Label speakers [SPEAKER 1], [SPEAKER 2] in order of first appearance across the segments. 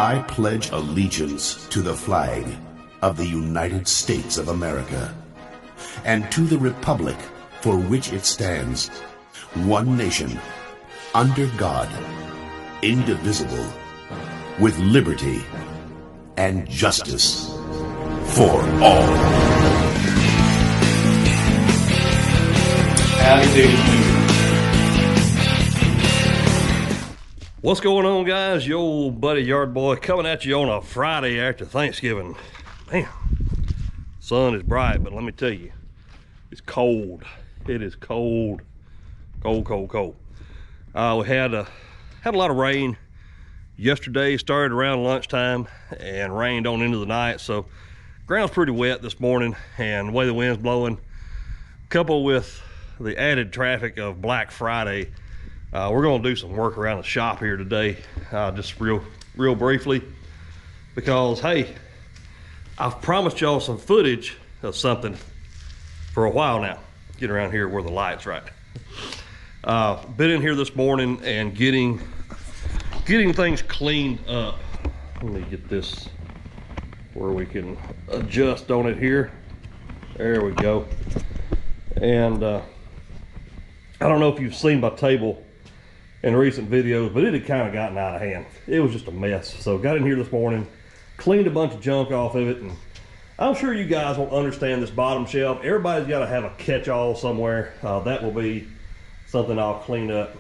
[SPEAKER 1] I pledge allegiance to the flag of the United States of America and to the republic for which it stands, one nation, under God, indivisible, with liberty and justice for all.
[SPEAKER 2] What's going on, guys? Your old buddy Yard Boy coming at you on a Friday after Thanksgiving. Man, sun is bright, but let me tell you, it's cold. It is cold, cold, cold, cold. We had a lot of rain yesterday. Started around lunchtime and rained on into the night, so ground's pretty wet this morning, and the way the wind's blowing, coupled with the added traffic of Black Friday, we're going to do some work around the shop here today, just real briefly, because hey, I've promised y'all some footage of something for a while now. Get around here where the light's right. Been in here this morning and getting things cleaned up. Let me get this where we can adjust on it here. There we go. And I don't know if you've seen my table in recent videos, but it had kind of gotten out of hand. It was just a mess. So got in here this morning, cleaned a bunch of junk off of it, and I'm sure you guys will understand this bottom shelf. Everybody's got to have a catch-all somewhere. That will be something I'll clean up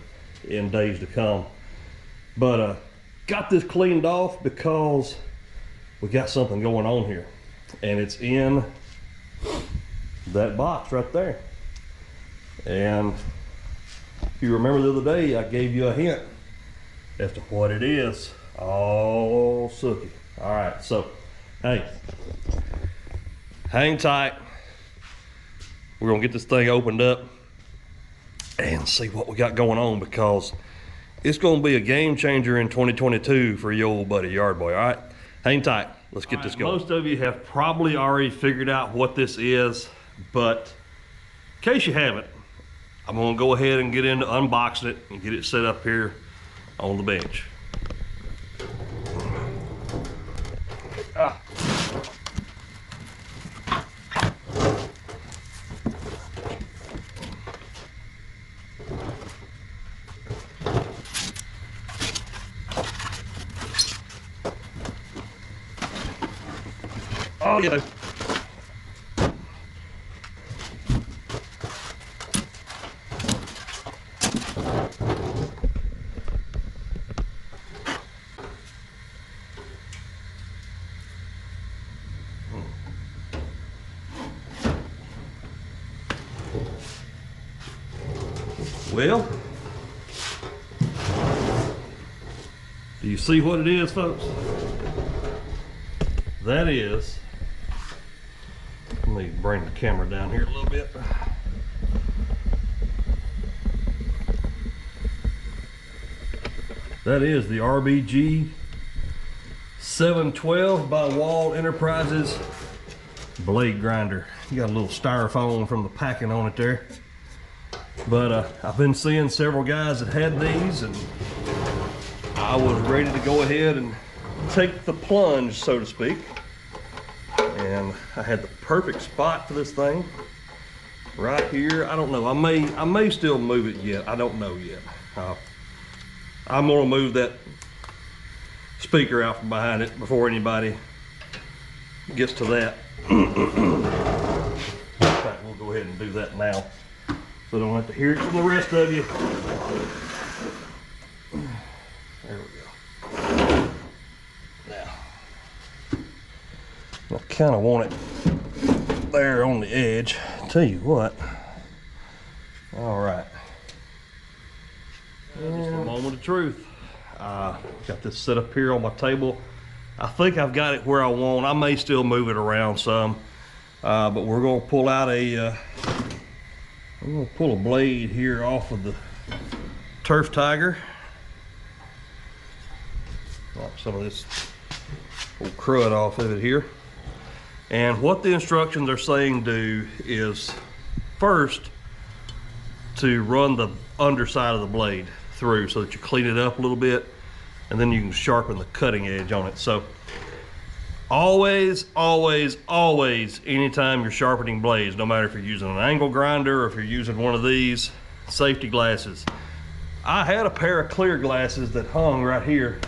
[SPEAKER 2] in days to come. But got this cleaned off because we got something going on here, and it's in that box right there. And if you remember the other day, I gave you a hint as to what it is. Oh, sookie. All right, so, hey, hang tight. We're gonna get this thing opened up and see what we got going on, because it's gonna be a game changer in 2022 for your old buddy Yard Boy, all right? Hang tight, let's get this going. Most of you have probably already figured out what this is, but in case you haven't, I'm gonna go ahead and get into unboxing it and get it set up here on the bench. Oh yeah. Well, do you see what it is, folks? That is, let me bring the camera down here a little bit. That is the RBG 712 by Wall Enterprises blade grinder. You got a little styrofoam from the packing on it there. But I've been seeing several guys that had these, and I was ready to go ahead and take the plunge, so to speak. And I had the perfect spot for this thing right here. I don't know, I may still move it yet. I don't know yet. I'm gonna move that speaker out from behind it before anybody gets to that. In fact, we'll go ahead and do that now, so I don't have to hear it from the rest of you. There we go. Now, I kind of want it there on the edge. Tell you what. All right. Just a moment of truth. Got this set up here on my table. I think I've got it where I want. I may still move it around some, but we're gonna pull out a I'm gonna pull a blade here off of the Turf Tiger. Wipe some of this old crud off of it here. And what the instructions are saying do is first to run the underside of the blade through so that you clean it up a little bit. and then you can sharpen the cutting edge on it. So always, always, always, anytime you're sharpening blades, no matter if you're using an angle grinder or if you're using one of these, safety glasses. I had a pair of clear glasses that hung right here,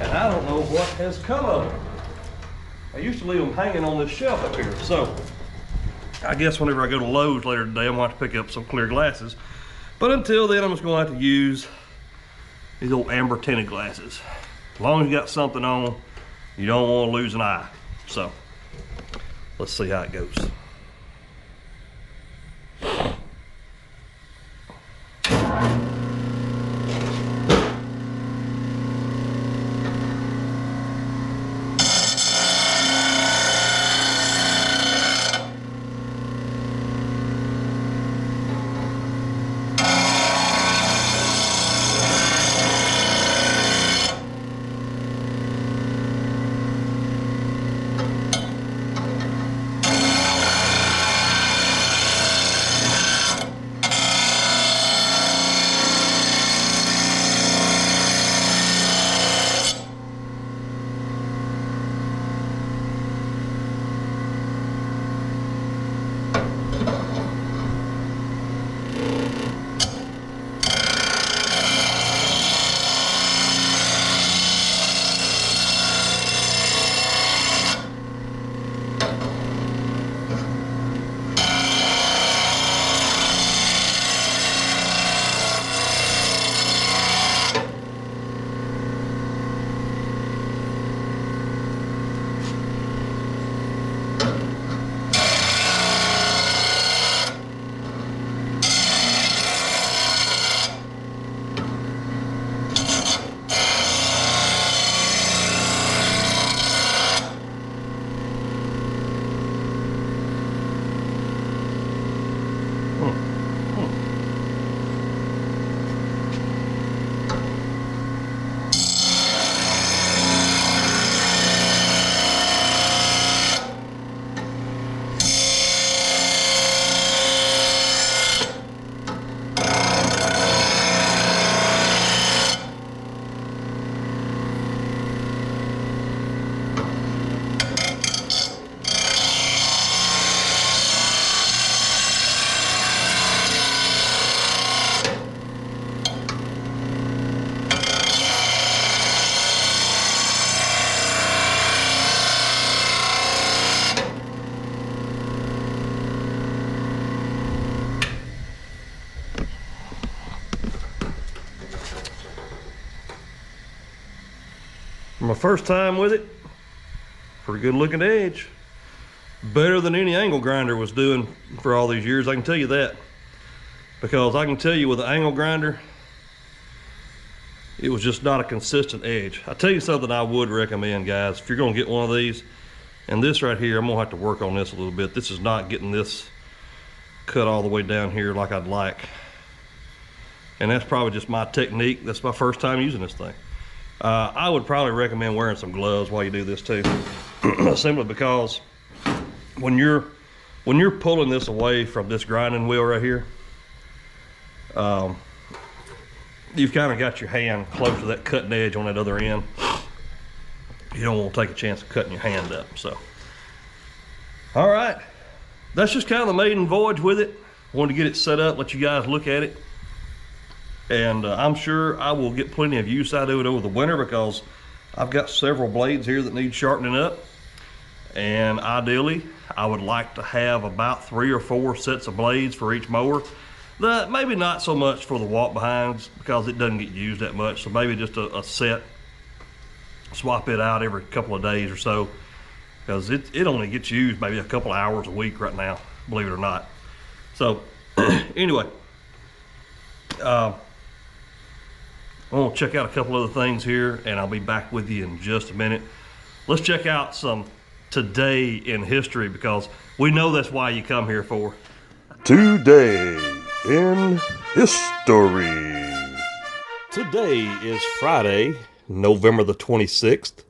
[SPEAKER 2] and I don't know what has come of them. I used to leave them hanging on this shelf up here. So I guess whenever I go to Lowe's later today, I'm going to have to pick up some clear glasses. But until then, I'm just going to have to use these old amber tinted glasses. As long as you got something on, you don't want to lose an eye. So let's see how it goes. For my first time with it, pretty good looking edge. Better than any angle grinder was doing for all these years, I can tell you that. Because I can tell you with an angle grinder, it was just not a consistent edge. I'll tell you something I would recommend, guys. If you're gonna get one of these, and this right here, I'm gonna have to work on this a little bit. This is not getting this cut all the way down here like I'd like. And that's probably just my technique. That's my first time using this thing. I would probably recommend wearing some gloves while you do this too. Simply because when you're pulling this away from this grinding wheel right here, you've kind of got your hand close to that cutting edge on that other end. You don't want to take a chance of cutting your hand up. So, all right, that's just kind of the maiden voyage with it. Wanted to get it set up, let you guys look at it. And I'm sure I will get plenty of use out of it over the winter because I've got several blades here that need sharpening up. And ideally, I would like to have about 3 or 4 sets of blades for each mower. Maybe not so much for the walk behinds because it doesn't get used that much. So maybe just a set, swap it out every couple of days or so, because it only gets used maybe a couple of hours a week right now, believe it or not. So anyway, I'm gonna check out a couple other things here and I'll be back with you in just a minute. Let's check out some today in history because we know that's why you come here for.
[SPEAKER 3] Today in history.
[SPEAKER 2] Today is Friday, November the 26th.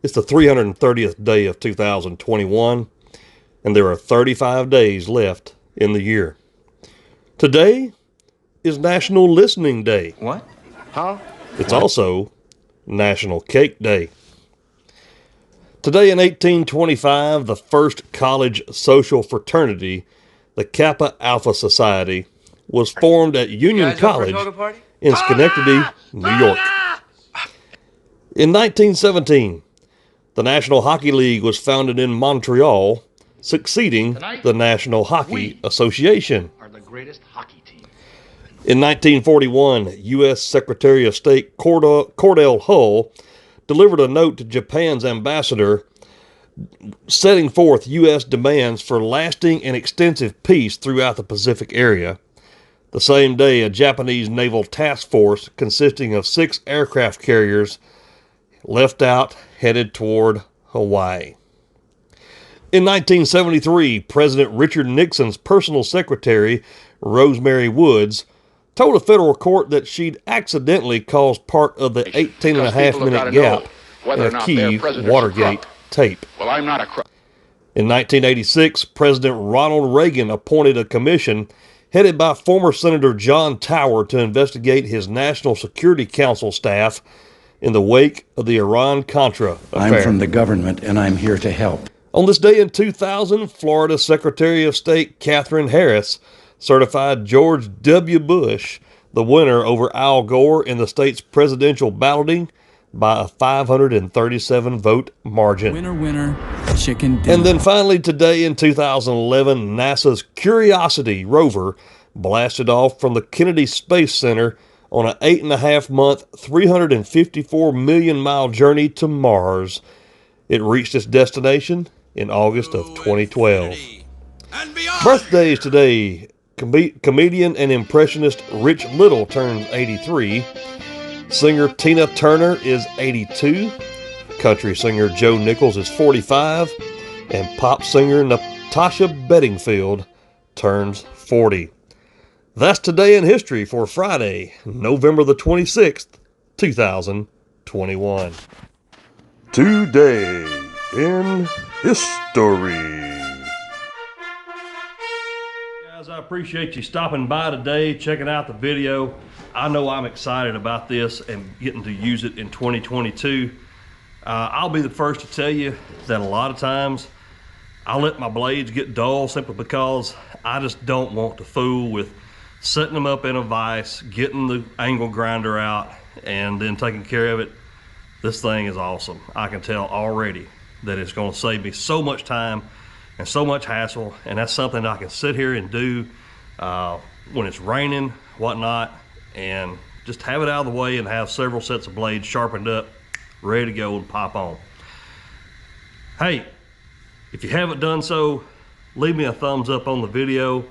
[SPEAKER 2] It's the 330th day of 2021, and there are 35 days left in the year. Today is National Listening Day.
[SPEAKER 4] What? Huh?
[SPEAKER 2] It's also National Cake Day. Today in 1825, the first college social fraternity, the Kappa Alpha Society, was formed at Union College in Schenectady, New York. In 1917, the National Hockey League was founded in Montreal, succeeding the National Hockey Association.
[SPEAKER 4] Are the greatest hockey team.
[SPEAKER 2] In 1941, U.S. Secretary of State Cordell Hull delivered a note to Japan's ambassador setting forth U.S. demands for lasting and extensive peace throughout the Pacific area. The same day, a Japanese naval task force consisting of 6 aircraft carriers left out, headed toward Hawaii. In 1973, President Richard Nixon's personal secretary, Rosemary Woods, told a federal court that she'd accidentally caused part of the 18.5-minute gap in a key Watergate tape.
[SPEAKER 4] Well, I'm not a crook.
[SPEAKER 2] In 1986, President Ronald Reagan appointed a commission headed by former Senator John Tower to investigate his National Security Council staff in the wake of the Iran-Contra affair.
[SPEAKER 5] I'm from the government, and I'm here to help.
[SPEAKER 2] On this day in 2000, Florida Secretary of State Katherine Harris certified George W. Bush the winner over Al Gore in the state's presidential balloting by a 537-vote margin.
[SPEAKER 6] Winner, winner, chicken dinner.
[SPEAKER 2] And then finally today in 2011, NASA's Curiosity rover blasted off from the Kennedy Space Center on an 8.5-month, 354 million mile journey to Mars. It reached its destination in August of 2012. Birthdays today. Comedian and impressionist Rich Little turns 83. Singer Tina Turner is 82. Country singer Joe Nichols is 45. And pop singer Natasha Bedingfield turns 40. That's today in history for Friday, November the 26th, 2021.
[SPEAKER 3] Today in history.
[SPEAKER 2] Guys, I appreciate you stopping by today, checking out the video. I know I'm excited about this and getting to use it in 2022. I'll be the first to tell you that a lot of times I let my blades get dull simply because I just don't want to fool with setting them up in a vise, getting the angle grinder out, and then taking care of it. This thing is awesome. I can tell already that it's going to save me so much time and so much hassle, and that's something I can sit here and do when it's raining, whatnot, and just have it out of the way and have several sets of blades sharpened up, ready to go and pop on. Hey, if you haven't done so, leave me a thumbs up on the video.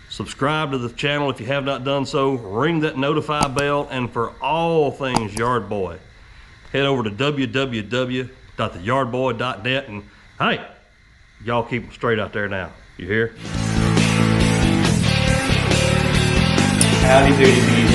[SPEAKER 2] Subscribe to the channel if you have not done so. Ring that notify bell. And for all things Yard Boy, head over to www.theyardboy.net. And hey, y'all keep them straight out there now. You hear?
[SPEAKER 7] Howdy doody.